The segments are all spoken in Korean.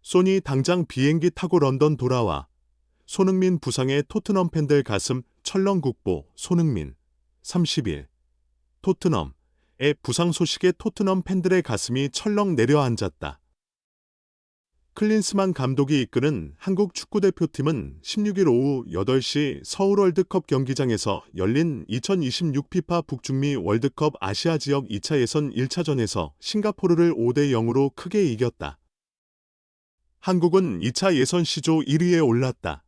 소니 당장 비행기 타고 런던 돌아와. 손흥민 부상에 토트넘 팬들 가슴 철렁국보. 손흥민 30일. 토트넘의 부상 소식에 토트넘 팬들의 가슴이 철렁 내려앉았다. 클린스만 감독이 이끄는 한국 축구대표팀은 16일 오후 8시 서울 월드컵 경기장에서 열린 2026 피파 북중미 월드컵 아시아 지역 2차 예선 1차전에서 싱가포르를 5대 0으로 크게 이겼다. 한국은 2차 예선 C조 1위에 올랐다.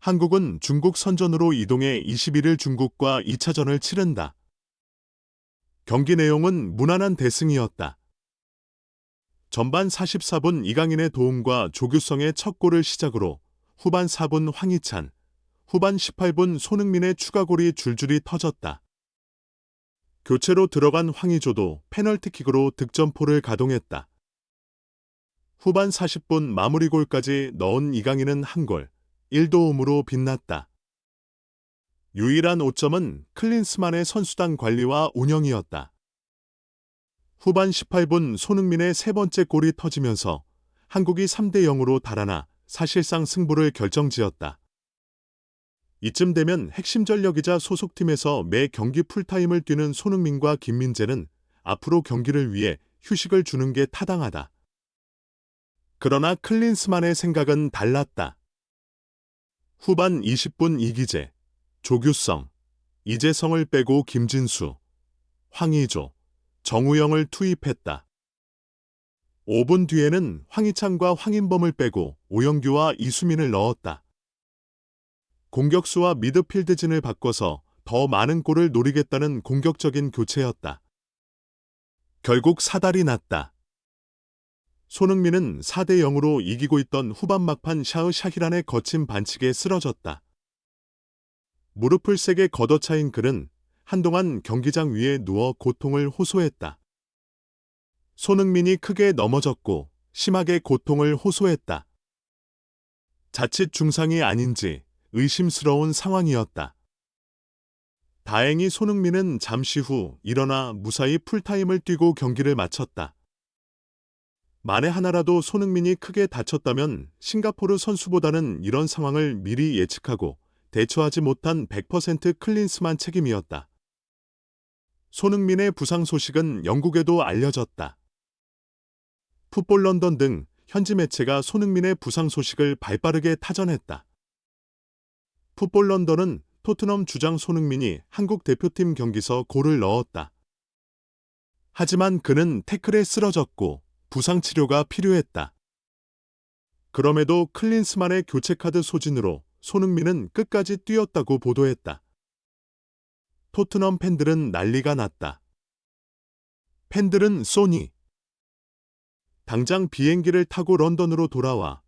한국은 중국 선전으로 이동해 21일 중국과 2차전을 치른다. 경기 내용은 무난한 대승이었다. 전반 44분 이강인의 도움과 조규성의 첫 골을 시작으로 후반 4분 황희찬, 후반 18분 손흥민의 추가골이 줄줄이 터졌다. 교체로 들어간 황의조도 페널티킥으로 득점포를 가동했다. 후반 40분 마무리골까지 넣은 이강인은 한 골, 1도움으로 빛났다. 유일한 오점은 클린스만의 선수단 관리와 운영이었다. 후반 18분 손흥민의 세 번째 골이 터지면서 한국이 3대 0으로 달아나 사실상 승부를 결정지었다. 이쯤 되면 핵심 전력이자 소속팀에서 매 경기 풀타임을 뛰는 손흥민과 김민재는 앞으로 경기를 위해 휴식을 주는 게 타당하다. 그러나 클린스만의 생각은 달랐다. 후반 20분 이기재, 조규성, 이재성을 빼고 김진수, 황의조, 정우영을 투입했다. 5분 뒤에는 황희찬과 황인범을 빼고 오영규와 이수민을 넣었다. 공격수와 미드필드진을 바꿔서 더 많은 골을 노리겠다는 공격적인 교체였다. 결국 사달이 났다. 손흥민은 4대 0으로 이기고 있던 후반 막판 샤흐샤히란의 거친 반칙에 쓰러졌다. 무릎을 세게 걷어차인 그는 한동안 경기장 위에 누워 고통을 호소했다. 손흥민이 크게 넘어졌고 심하게 고통을 호소했다. 자칫 중상이 아닌지 의심스러운 상황이었다. 다행히 손흥민은 잠시 후 일어나 무사히 풀타임을 뛰고 경기를 마쳤다. 만에 하나라도 손흥민이 크게 다쳤다면 싱가포르 선수보다는 이런 상황을 미리 예측하고 대처하지 못한 100% 클린스만 책임이었다. 손흥민의 부상 소식은 영국에도 알려졌다. 풋볼 런던 등 현지 매체가 손흥민의 부상 소식을 발빠르게 타전했다. 풋볼 런던은 토트넘 주장 손흥민이 한국 대표팀 경기서 골을 넣었다. 하지만 그는 태클에 쓰러졌고 부상 치료가 필요했다. 그럼에도 클린스만의 교체카드 소진으로 손흥민은 끝까지 뛰었다고 보도했다. 토트넘 팬들은 난리가 났다. 팬들은 소니 당장 비행기를 타고 런던으로 돌아와.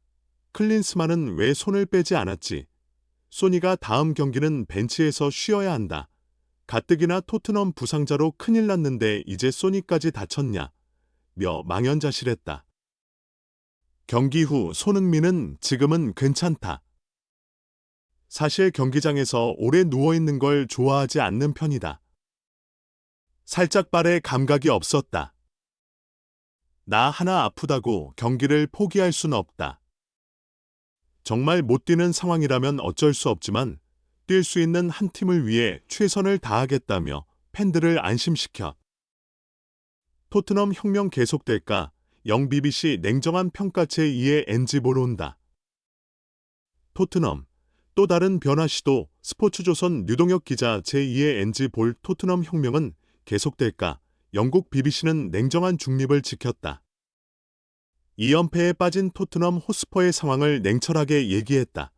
클린스만은 왜 손을 빼지 않았지? 소니가 다음 경기는 벤치에서 쉬어야 한다. 가뜩이나 토트넘 부상자로 큰일 났는데 이제 소니까지 다쳤냐? 며 망연자실했다. 경기 후 손흥민은 지금은 괜찮다. 사실 경기장에서 오래 누워있는 걸 좋아하지 않는 편이다. 살짝 발에 감각이 없었다. 나 하나 아프다고 경기를 포기할 순 없다. 정말 못 뛰는 상황이라면 어쩔 수 없지만 뛸 수 있는 한 팀을 위해 최선을 다하겠다며 팬들을 안심시켜. 토트넘 혁명 계속될까? 영 BBC 냉정한 평가 제2의 NG 보러 온다. 토트넘 또 다른 변화 시도 스포츠조선 류동혁 기자 제2의 NG 볼 토트넘 혁명은 계속될까? 영국 BBC는 냉정한 중립을 지켰다. 2연패에 빠진 토트넘 호스퍼의 상황을 냉철하게 얘기했다.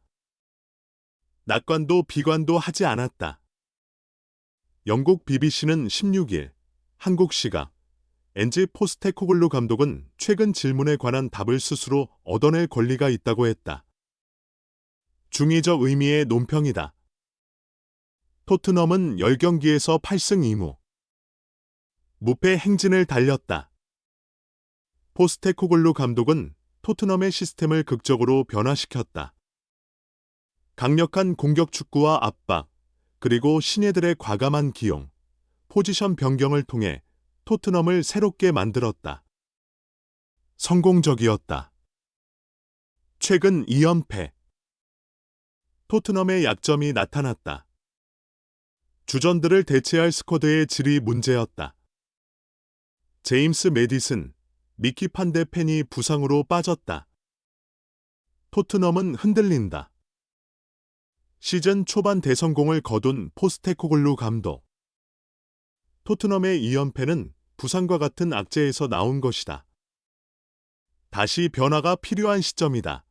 낙관도 비관도 하지 않았다. 영국 BBC는 16일 한국 시각 엔지 포스테코글루 감독은 최근 질문에 관한 답을 스스로 얻어낼 권리가 있다고 했다. 중의적 의미의 논평이다. 토트넘은 10경기에서 8승 2무. 무패 행진을 달렸다. 포스테코글루 감독은 토트넘의 시스템을 극적으로 변화시켰다. 강력한 공격 축구와 압박, 그리고 신예들의 과감한 기용, 포지션 변경을 통해 토트넘을 새롭게 만들었다. 성공적이었다. 최근 2연패. 토트넘의 약점이 나타났다. 주전들을 대체할 스쿼드의 질이 문제였다. 제임스 매디슨, 미키 판데 펜이 부상으로 빠졌다. 토트넘은 흔들린다. 시즌 초반 대성공을 거둔 포스테코글루 감독. 토트넘의 2연패는 부상과 같은 악재에서 나온 것이다. 다시 변화가 필요한 시점이다.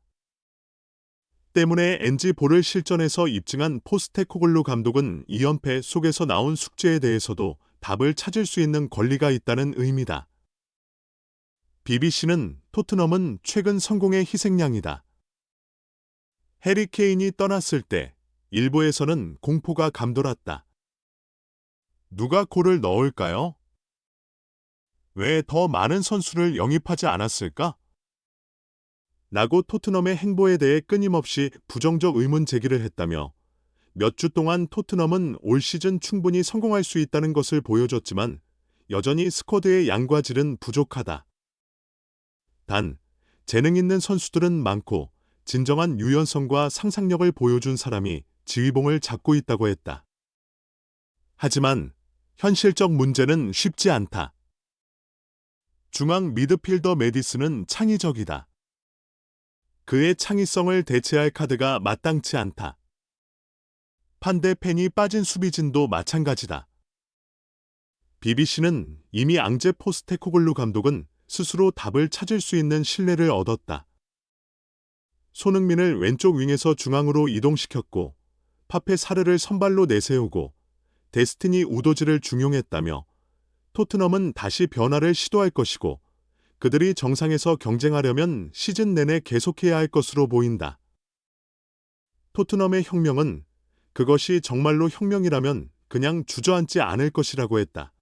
때문에 NG 볼을 실전에서 입증한 포스테코글루 감독은 2연패 속에서 나온 숙제에 대해서도 답을 찾을 수 있는 권리가 있다는 의미다. BBC는 토트넘은 최근 성공의 희생양이다. 해리 케인이 떠났을 때 일부에서는 공포가 감돌았다. 누가 골을 넣을까요? 왜 더 많은 선수를 영입하지 않았을까? 라고 토트넘의 행보에 대해 끊임없이 부정적 의문 제기를 했다며 몇 주 동안 토트넘은 올 시즌 충분히 성공할 수 있다는 것을 보여줬지만 여전히 스쿼드의 양과 질은 부족하다. 단, 재능 있는 선수들은 많고 진정한 유연성과 상상력을 보여준 사람이 지휘봉을 잡고 있다고 했다. 하지만 현실적 문제는 쉽지 않다. 중앙 미드필더 매디슨은 창의적이다. 그의 창의성을 대체할 카드가 마땅치 않다. 판데 펜이 빠진 수비진도 마찬가지다. BBC는 이미 앙제 포스테코글루 감독은 스스로 답을 찾을 수 있는 신뢰를 얻었다. 손흥민을 왼쪽 윙에서 중앙으로 이동시켰고 파페 사르를 선발로 내세우고 데스티니 우도지를 중용했다며 토트넘은 다시 변화를 시도할 것이고 그들이 정상에서 경쟁하려면 시즌 내내 계속해야 할 것으로 보인다. 토트넘의 혁명은 그것이 정말로 혁명이라면 그냥 주저앉지 않을 것이라고 했다.